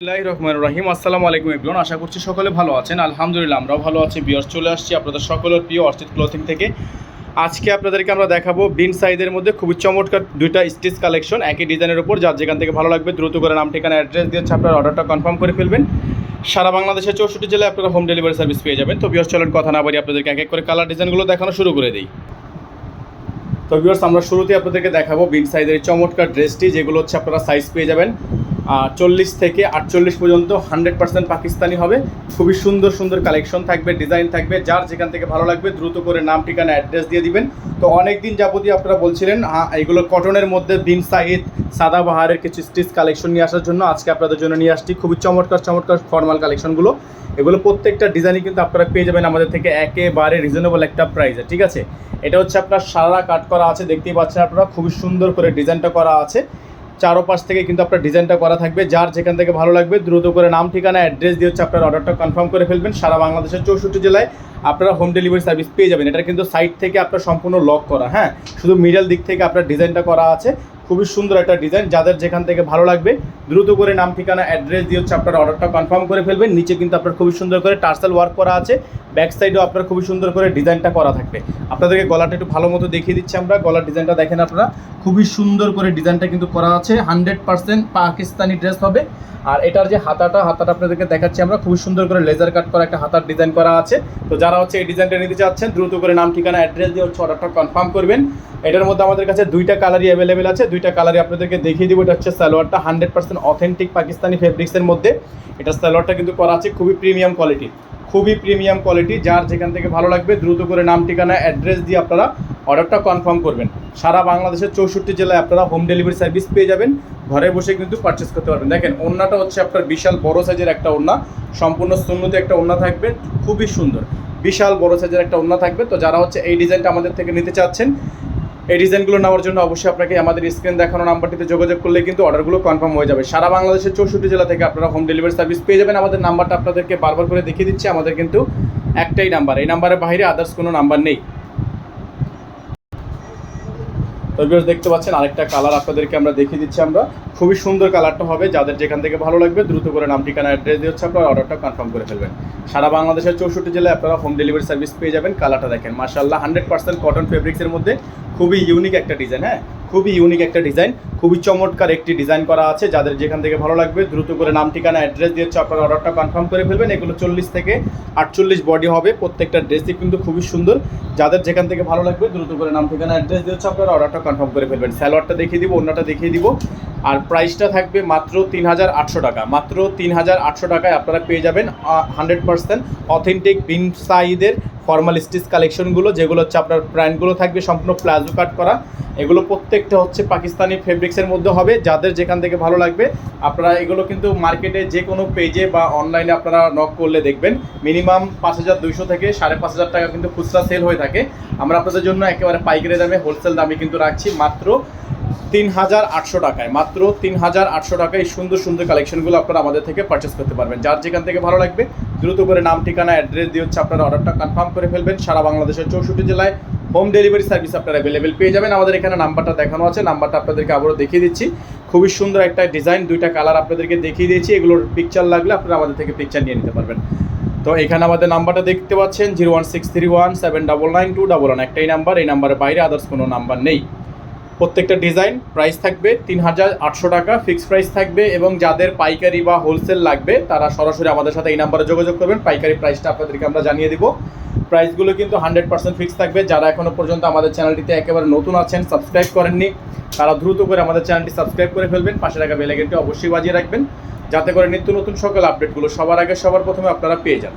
রহমান রহিম। আসসালামু আলাইকুম এভরিওয়ান, আশা করছি সকলে ভালো আছেন। আলহামদুলিল্লাহ আমরাও ভালো আছি। বিয়ার্স, চলে আসছি আপনাদের সকলের প্রিয় অর্চিত ক্লোথিং থেকে। আজকে আপনাদেরকে আমরা দেখাবো বিন সাইজের মধ্যে খুবই চমৎকার দুইটা স্টিচ কালেকশন, একই ডিজাইনের উপর। যার যেখান থেকে ভালো লাগবে দ্রুত করে নাম ঠিকানা অ্যাড্রেস দিয়ে আপনার অর্ডারটা কনফার্ম করে ফেলবেন। সারা বাংলাদেশের 64 জেলায় আপনারা হোম ডেলিভারি সার্ভিস পেয়ে যাবেন। তো বিয়ার্স, চলেন কথা না বাড়ি আপনাদেরকে এক এক করে কালার ডিজাইনগুলো দেখানো শুরু করে দিই। তো ভিউয়ার্স, আমরা শুরুতে আপনাদেরকে দেখাবো বিন সাইজের চমৎকার ড্রেসটি, যেগুলো হচ্ছে আপনারা সাইজ পেয়ে যাবেন 40 থেকে 48 পর্যন্ত। 100% পাকিস্তানি হবে। খুবই সুন্দর সুন্দর কালেকশন থাকবে, ডিজাইন থাকবে। যার যেখান থেকে ভালো লাগবে দ্রুত করে নাম ঠিকানা অ্যাড্রেস দিয়ে দিবেন। তো অনেক দিন যাবতীয় আপনারা বলছিলেন এইগুলো কটনের মধ্যে বিন সাইজ সাদাবাহারের কিছু স্টিচ কালেকশন নিয়ে আসার জন্য আজকে আপনাদের জন্য নিয়ে আসছি খুবই চমৎকার চমৎকার ফর্মাল কালেকশনগুলো। এগুলো প্রত্যেকটা ডিজাইনই কিন্তু আপনারা পেয়ে যাবেন আমাদের থেকে একেবারে রিজনেবল একটা প্রাইসে, ঠিক আছে। এটা হচ্ছে আপনার সারা কাট করা আছে, দেখতেই পাচ্ছেন আপনারা, খুবই সুন্দর করে ডিজাইনটা করা আছে। চারোপাশ থেকে কিন্তু আপনার ডিজাইনটা করা থাকবে। যার যেখান থেকে ভালো লাগবে দ্রুত করে নাম ঠিকানা অ্যাড্রেস দিয়ে হচ্ছে আপনার অর্ডারটা কনফার্ম করে ফেলবেন। সারা বাংলাদেশের 64 জেলায় আপনারা হোম ডেলিভারি সার্ভিস পেয়ে যাবেন। এটা কিন্তু সাইড থেকে আপনার সম্পূর্ণ লক করা, হ্যাঁ, শুধু মিডল দিক থেকে আপনার ডিজাইনটা করা আছে। খুবই সুন্দর একটা ডিজাইন। যাদের যেখান থেকে ভালো লাগবে দ্রুত করে নাম ঠিকানা অ্যাড্রেস দিয়ে হচ্ছে আপনার অর্ডারটা কনফার্ম করে ফেলবেন। নিচে কিন্তু আপনার খুবই সুন্দর করে টার্সেল ওয়ার্ক করা আছে। ব্যাক সাইডেও আপনার খুবই সুন্দর করে ডিজাইনটা করা থাকবে। আপনাদেরকে গলাটা একটু ভালো মতো দেখিয়ে দিচ্ছি আমরা। গলার ডিজাইনটা দেখেন আপনারা, খুবই সুন্দর করে ডিজাইনটা কিন্তু করা আছে। 100% পাকিস্তানি ড্রেস হবে। আর এটার যে হাতাটা আপনাদেরকে দেখাচ্ছি আমরা, খুবই সুন্দর করে লেজার কাট করা একটা হাতার ডিজাইন করা আছে। তো যারা হচ্ছে এই ডিজাইনটা নিতে চাচ্ছেন দ্রুত করে নাম ঠিকানা অ্যাড্রেস দিয়ে হচ্ছে অর্ডারটা কনফার্ম করবেন। এটার মধ্যে আমাদের কাছে দুইটা কালারই অ্যাভেলেবেল আছে। দুইটা কালারই আপনাদেরকে দেখিয়ে দিব। এটা হচ্ছে সালোয়ারটা 100% অথেন্টিক পাকিস্তানি ফেব্রিক্সের মধ্যে। এটা সালোয়ারটা কিন্তু করা আছে খুবই প্রিমিয়াম কোয়ালিটি, খুবই প্রিমিয়াম কোয়ালিটি। যার যেখান থেকে ভালো লাগবে দ্রুত করে নাম ঠিকানা অ্যাড্রেস দিয়ে আপনারা অর্ডারটা কনফার্ম করবেন। সারা বাংলাদেশের 64 জেলায় আপনারা হোম ডেলিভারি সার্ভিস পেয়ে যাবেন। ঘরে বসে কিন্তু পারচেস করতে পারবেন। দেখেন ওড়নাটা হচ্ছে আপনার বিশাল বড় সাইজের একটা ওড়না, সম্পূর্ণ সুন্নতি একটা ওড়না থাকবে, খুবই সুন্দর বিশাল বড় সাইজের একটা ওড়না থাকবে। তো যারা হচ্ছে এই ডিজাইনটা আমাদের থেকে নিতে চাচ্ছেন, এই ডিজাইনগুলো নেওয়ার জন্য অবশ্যই আপনাকে আমাদের স্ক্রিন দেখানো নাম্বারটিতে যোগাযোগ করলে কিন্তু অর্ডারগুলো কনফার্ম হয়ে যাবে। সারা বাংলাদেশের 64 জেলা থেকে আপনারা হোম ডেলিভারি সার্ভিস পেয়ে যাবেন। আমাদের নাম্বারটা আপনাদেরকে বারবার করে দেখিয়ে দিচ্ছি। আমাদের কিন্তু একটাই নাম্বার, এই নাম্বারের বাইরে আদার্স কোনো নাম্বার নেই। তো ভিউয়ার্স, দেখতে পাচ্ছেন আরেকটা কালার আপনাদেরকে আমরা দেখিয়ে দিচ্ছি আমরা। খুবই সুন্দর কালারটা হবে। যাদের যেখান থেকে ভালো লাগবে দ্রুত করে নাম ঠিকানা অ্যাড্রেস দিয়ে হচ্ছে আপনার অর্ডারটা কনফার্ম করে ফেলবেন। সারা বাংলাদেশের 64 জেলায় আপনারা হোম ডেলিভারি সার্ভিস পেয়ে যাবেন। কালারটা দেখেন মাশাআল্লাহ, 100% কটন ফেব্রিক্সের মধ্যে খুবই ইউনিক একটা ডিজাইন, হ্যাঁ, খুবই ইউনিক একটা ডিজাইন, খুবই চমৎকার একটি ডিজাইন করা আছে। যাদের যেখান থেকে ভালো লাগবে দ্রুত করে নাম ঠিকানা অ্যাড্রেস দিয়ে হচ্ছে আপনার অর্ডারটা কনফার্ম করে ফেলবেন। এগুলো 40 থেকে 48 বডি হবে। প্রত্যেকটা ড্রেসই কিন্তু খুবই সুন্দর। যাদের যেখান থেকে ভালো লাগবে দ্রুত করে নাম ঠিকানা অ্যাড্রেস দিয়ে হচ্ছে আপনার অর্ডারটা কনফার্ম করে ফেলবেন। সালোয়ারটা দেখিয়ে দিব, ওড়নাটা দেখিয়ে দিব। আর প্রাইসটা থাকবে মাত্র 3800 টাকা। মাত্র 3800 টাকায় আপনারা পেয়ে যাবেন 100% অথেন্টিক বিন সাইজের ফর্মাল স্টিচ কালেকশনগুলো, যেগুলো হচ্ছে আপনার ব্র্যান্ডগুলো থাকবে সম্পূর্ণ প্লাজো কাট করা। এগুলো প্রত্যেকটা হচ্ছে পাকিস্তানি ফেব্রিক্সের মধ্যে হবে। যাদের যেখান থেকে ভালো লাগবে আপনারা এগুলো কিন্তু মার্কেটে যে কোনো পেজে বা অনলাইনে আপনারা নক করলে দেখবেন মিনিমাম 5200 থেকে 5500 টাকা কিন্তু খুচরা সেল হয়ে থাকে। আমরা আপনাদের জন্য একেবারে পাইকারি দামে হোলসেল দামে কিন্তু রাখছি মাত্র 3800 টাকায়। মাত্র 3800 টাকায় এই সুন্দর সুন্দর কালেকশনগুলো আপনারা আমাদের থেকে পারচেস করতে পারবেন। যার যেখান থেকে ভালো লাগবে দ্রুত করে নাম ঠিকানা অ্যাড্রেস দিয়ে হচ্ছে আপনারা অর্ডারটা কনফার্ম করে ফেলবেন। সারা বাংলাদেশের 64 জেলায় হোম ডেলিভারি সার্ভিস আপনারা অ্যাভেলেবেল পেয়ে যাবেন। আমাদের এখানে নাম্বারটা দেখানো আছে, নাম্বারটা আপনাদেরকে আবারও দেখিয়ে দিচ্ছি। খুবই সুন্দর একটা ডিজাইন, দুইটা কালার আপনাদেরকে দেখিয়ে দিয়েছি। এগুলোর পিকচার লাগলে আপনারা আমাদের থেকে পিকচার নিয়ে নিতে পারবেন। তো এখানে আমাদের নাম্বারটা দেখতে পাচ্ছেন 01631799211, একটাই নাম্বার। এই নাম্বারের বাইরে আদার্স কোনো নাম্বার নেই। প্রত্যেকটা ডিজাইন প্রাইস থাকবে 3800 টাকা, ফিক্সড প্রাইস থাকবে। এবং যাদের পাইকারি বা হোলসেল লাগবে তারা সরাসরি আমাদের সাথে এই নাম্বারে যোগাযোগ করবেন। পাইকারি প্রাইসটা আপনাদেরকে আমরা জানিয়ে দিব। প্রাইসগুলো কিন্তু 100% ফিক্স থাকবে। যারা এখনও পর্যন্ত আমাদের চ্যানেলটিতে একেবারে নতুন আছেন, সাবস্ক্রাইব করেননি, তারা দ্রুত করে আমাদের চ্যানেলটি সাবস্ক্রাইব করে ফেলবেন। পাশে থাকা বেল আইকনটি অবশ্যই বাজিয়ে রাখবেন, যাতে করে নিত্য নতুন সকল আপডেটগুলো সবার আগে সবার প্রথমে আপনারা পেয়ে যান।